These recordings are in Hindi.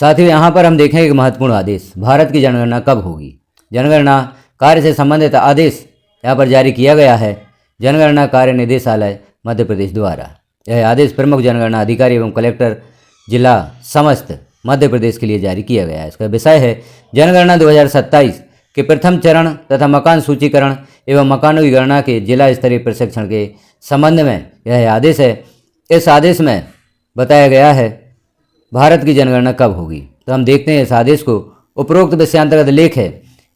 साथ ही यहाँ पर हम देखें एक महत्वपूर्ण आदेश, भारत की जनगणना कब होगी। जनगणना कार्य से संबंधित आदेश यहाँ पर जारी किया गया है जनगणना कार्य निदेशालय मध्य प्रदेश द्वारा। यह आदेश प्रमुख जनगणना अधिकारी एवं कलेक्टर जिला समस्त मध्य प्रदेश के लिए जारी किया गया है। इसका विषय है जनगणना 2027 के प्रथम चरण तथा मकान सूचीकरण एवं मकानों की गणना के जिला स्तरीय प्रशिक्षण के संबंध में यह आदेश है। इस आदेश में बताया गया है भारत की जनगणना कब होगी। तो हम देखते हैं इस आदेश को। उपरोक्त विषयांतर्गत लेख है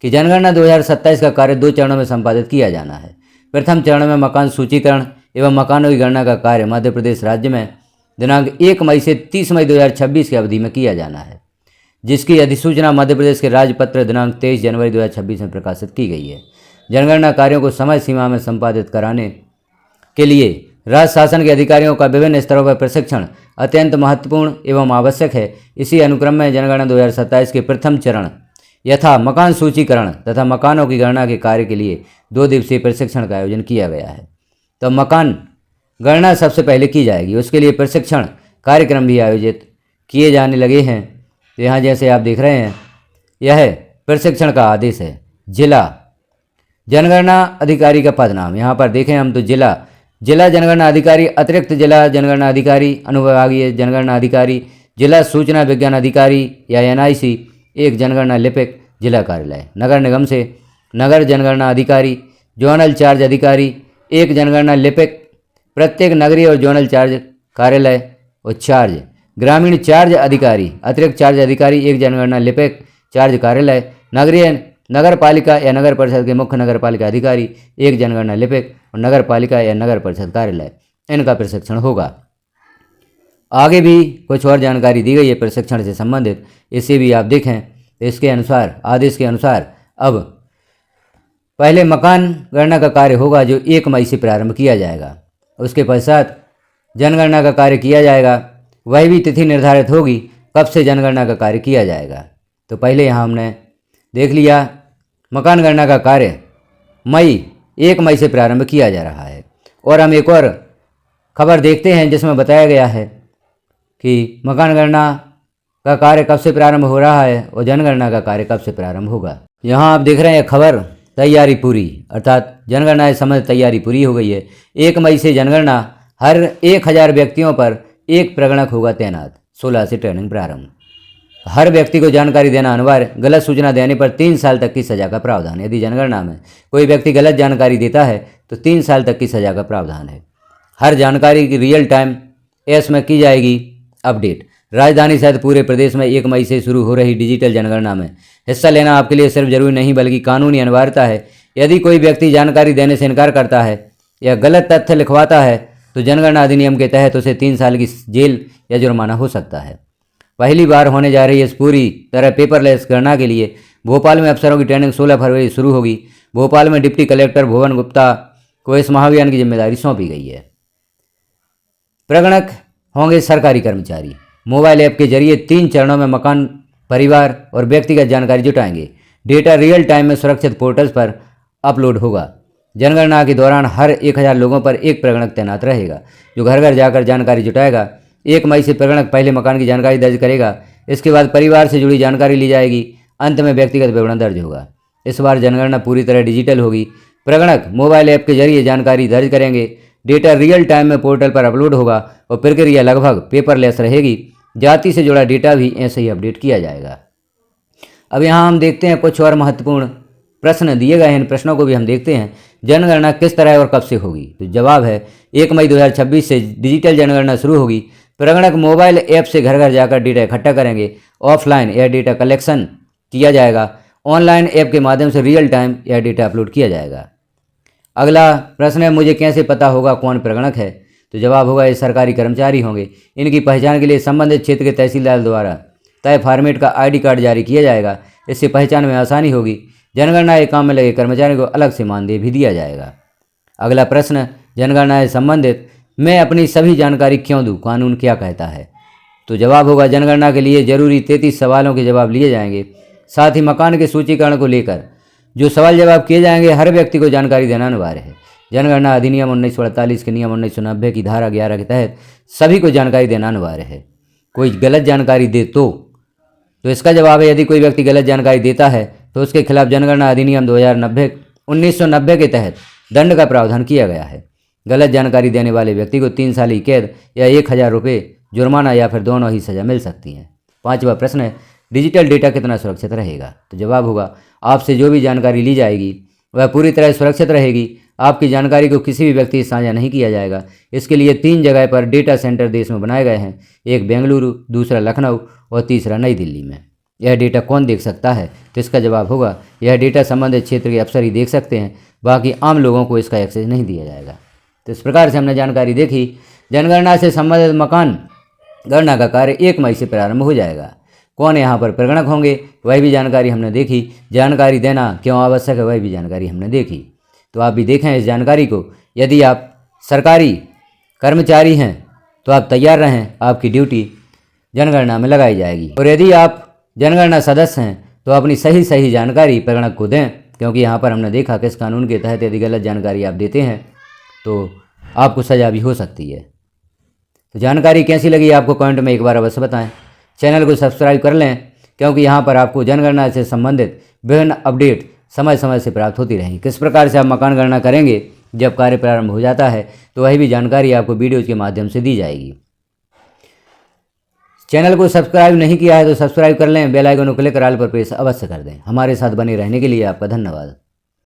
कि जनगणना 2027 का कार्य 2 चरणों में संपादित किया जाना है। प्रथम चरण में मकान सूचीकरण एवं मकानों की गणना का कार्य मध्य प्रदेश राज्य में दिनांक 1 मई से 30 मई 2026 की अवधि में किया जाना है, जिसकी अधिसूचना मध्य प्रदेश के राजपत्र दिनांक 23 जनवरी 2026 में प्रकाशित की गई है। जनगणना कार्यों को समय सीमा में संपादित कराने के लिए राज्य शासन के अधिकारियों का विभिन्न स्तरों पर प्रशिक्षण अत्यंत महत्वपूर्ण एवं आवश्यक है। इसी अनुक्रम में जनगणना 2027 के प्रथम चरण यथा मकान सूचीकरण तथा मकानों की गणना के कार्य के लिए 2 दिवसीय प्रशिक्षण का आयोजन किया गया है। तो मकान गणना सबसे पहले की जाएगी, उसके लिए प्रशिक्षण कार्यक्रम भी आयोजित किए जाने लगे हैं। तो यहाँ जैसे आप देख रहे हैं यह प्रशिक्षण का आदेश है। जिला जनगणना अधिकारी का पद नाम यहाँ पर देखें हम तो जिला जनगणना अधिकारी, अतिरिक्त जिला जनगणना अधिकारी, अनुविभागीय जनगणना अधिकारी, जिला सूचना विज्ञान अधिकारी या NIC, एक जनगणना लिपिक जिला कार्यालय। नगर निगम से नगर जनगणना अधिकारी, जोनल चार्ज अधिकारी, एक जनगणना लिपिक प्रत्येक नगरीय और जोनल चार्ज कार्यालय और चार्ज ग्रामीण चार्ज अधिकारी, अतिरिक्त चार्ज अधिकारी, एक जनगणना लिपिक चार्ज कार्यालय। नगरीय नगर पालिका या नगर परिषद के मुख्य नगर पालिका अधिकारी, एक जनगणना लिपिक और नगर पालिका या नगर परिषद कार्यालय, इनका प्रशिक्षण होगा। आगे भी कुछ और जानकारी दी गई है प्रशिक्षण से संबंधित, इसे भी आप देखें। इसके अनुसार आदेश के अनुसार अब पहले मकान गणना का कार्य होगा जो 1 मई से प्रारंभ किया जाएगा। उसके पश्चात जनगणना का कार्य किया जाएगा, वह भी तिथि निर्धारित होगी कब से जनगणना का कार्य किया जाएगा। तो पहले यहाँ हमने देख लिया मकान गणना का कार्य 1 मई से प्रारंभ किया जा रहा है। और हम एक और खबर देखते हैं जिसमें बताया गया है कि मकान गणना का कार्य कब से प्रारंभ हो रहा है और जनगणना का कार्य कब से प्रारंभ होगा। यहाँ आप देख रहे हैं खबर, तैयारी पूरी, अर्थात जनगणना से संबंधित तैयारी पूरी हो गई है। 1 मई से जनगणना हर 1000 व्यक्तियों पर एक प्रगणक होगा तैनात। 16 से ट्रेनिंग प्रारंभ। हर व्यक्ति को जानकारी देना अनिवार्य। गलत सूचना देने पर 3 साल तक की सजा का प्रावधान। यदि जनगणना में कोई व्यक्ति गलत जानकारी देता है तो 3 साल तक की सजा का प्रावधान है। हर जानकारी की रियल टाइम में की जाएगी अपडेट। राजधानी सहित पूरे प्रदेश में 1 मई से शुरू हो रही डिजिटल जनगणना में हिस्सा लेना आपके लिए सिर्फ जरूरी नहीं बल्कि कानूनी अनिवार्यता है। यदि कोई व्यक्ति जानकारी देने से इनकार करता है या गलत तथ्य लिखवाता है तो जनगणना अधिनियम के तहत उसे 3 साल की जेल या जुर्माना हो सकता है। पहली बार होने जा रही इस पूरी तरह पेपरलेस गणना के लिए भोपाल में अफसरों की ट्रेनिंग 16 फरवरी शुरू होगी। भोपाल में डिप्टी कलेक्टर भुवन गुप्ता को इस महाअभियान की जिम्मेदारी सौंपी गई है। प्रगणक होंगे सरकारी कर्मचारी। मोबाइल ऐप के जरिए 3 चरणों में मकान, परिवार और व्यक्तिगत जानकारी जुटाएंगे। डेटा रियल टाइम में सुरक्षित पोर्टल्स पर अपलोड होगा। जनगणना के दौरान हर 1000 लोगों पर एक प्रगणक तैनात रहेगा जो घर घर जाकर जानकारी जुटाएगा। 1 मई से प्रगणक पहले मकान की जानकारी दर्ज करेगा, इसके बाद परिवार से जुड़ी जानकारी ली जाएगी, अंत में व्यक्तिगत विवरण दर्ज होगा। इस बार जनगणना पूरी तरह डिजिटल होगी। प्रगणक मोबाइल ऐप के जरिए जानकारी दर्ज करेंगे, डेटा रियल टाइम में पोर्टल पर अपलोड होगा और प्रक्रिया लगभग पेपरलेस रहेगी। जाति से जुड़ा डेटा भी ऐसे ही अपडेट किया जाएगा। अब यहाँ हम देखते हैं कुछ और महत्वपूर्ण प्रश्न दिए गए हैं, इन प्रश्नों को भी हम देखते हैं। जनगणना किस तरह और कब से होगी? तो जवाब है 1 मई 2026 से डिजिटल जनगणना शुरू होगी। प्रगणक मोबाइल ऐप से घर घर जाकर डेटा इकट्ठा करेंगे। ऑफलाइन एयर डेटा कलेक्शन किया जाएगा। ऑनलाइन ऐप के माध्यम से real time air data upload किया जाएगा। अगला प्रश्न है, मुझे कैसे पता होगा कौन प्रगणक है? तो जवाब होगा ये सरकारी कर्मचारी होंगे। इनकी पहचान के लिए संबंधित क्षेत्र के तहसीलदार द्वारा तय फॉर्मेट का ID कार्ड जारी किया जाएगा। इससे पहचान में आसानी होगी। जनगणना के काम में लगे कर्मचारियों को अलग से मानदेय भी दिया जाएगा। अगला प्रश्न, जनगणना से संबंधित मैं अपनी सभी जानकारी क्यों दूं? कानून क्या कहता है? तो जवाब होगा जनगणना के लिए जरूरी 33 सवालों के जवाब लिए जाएंगे। साथ ही मकान के सूचीकरण को लेकर जो सवाल जवाब किए जाएंगे हर व्यक्ति को जानकारी देना अनिवार्य है। जनगणना अधिनियम 1948 के नियम 1990 की धारा 11 के तहत सभी को जानकारी देना अनिवार्य है। कोई गलत जानकारी दे तो तो इसका जवाब है यदि कोई व्यक्ति गलत जानकारी देता है तो उसके खिलाफ जनगणना अधिनियम 1990 के तहत दंड का प्रावधान किया गया है। गलत जानकारी देने वाले व्यक्ति को 3 साल की कैद या 1000 रुपये जुर्माना या फिर दोनों ही सजा मिल सकती है। 5वां प्रश्न है डिजिटल डेटा कितना सुरक्षित रहेगा। तो जवाब होगा आपसे जो भी जानकारी ली जाएगी वह पूरी तरह सुरक्षित रहेगी। आपकी जानकारी को किसी भी व्यक्ति से साझा नहीं किया जाएगा। इसके लिए 3 जगह पर डेटा सेंटर देश में बनाए गए हैं, एक बेंगलुरु, दूसरा लखनऊ और तीसरा नई दिल्ली में। यह डेटा कौन देख सकता है? तो इसका जवाब होगा यह डेटा संबंधित क्षेत्र के अफसर ही देख सकते हैं, बाकी आम लोगों को इसका एक्सेस नहीं दिया जाएगा। तो इस प्रकार से हमने जानकारी देखी। जनगणना से संबंधित मकान गणना का कार्य 1 मई से प्रारंभ हो जाएगा। कौन यहाँ पर प्रगणक होंगे वह भी जानकारी हमने देखी। जानकारी देना क्यों आवश्यक है वह भी जानकारी हमने देखी। तो आप भी देखें इस जानकारी को। यदि आप सरकारी कर्मचारी हैं तो आप तैयार रहें, आपकी ड्यूटी जनगणना में लगाई जाएगी। और यदि आप जनगणना सदस्य हैं तो अपनी सही जानकारी प्रगणक को दें, क्योंकि यहाँ पर हमने देखा कि इस कानून के तहत यदि गलत जानकारी आप देते हैं तो आपको सजा भी हो सकती है। तो जानकारी कैसी लगी आपको कमेंट में एक बार अवश्य बताएं। चैनल को सब्सक्राइब कर लें, क्योंकि यहाँ पर आपको जनगणना से संबंधित विभिन्न अपडेट समय समय से प्राप्त होती रहेंगी। किस प्रकार से आप मकान गणना करेंगे जब कार्य प्रारंभ हो जाता है तो वही भी जानकारी आपको वीडियोज़ के माध्यम से दी जाएगी। चैनल को सब्सक्राइब नहीं किया है तो सब्सक्राइब कर लें, बेल आइकन को क्लिक कर ऑल पर प्रेस अवश्य कर दें। हमारे साथ बने रहने के लिए आपका धन्यवाद।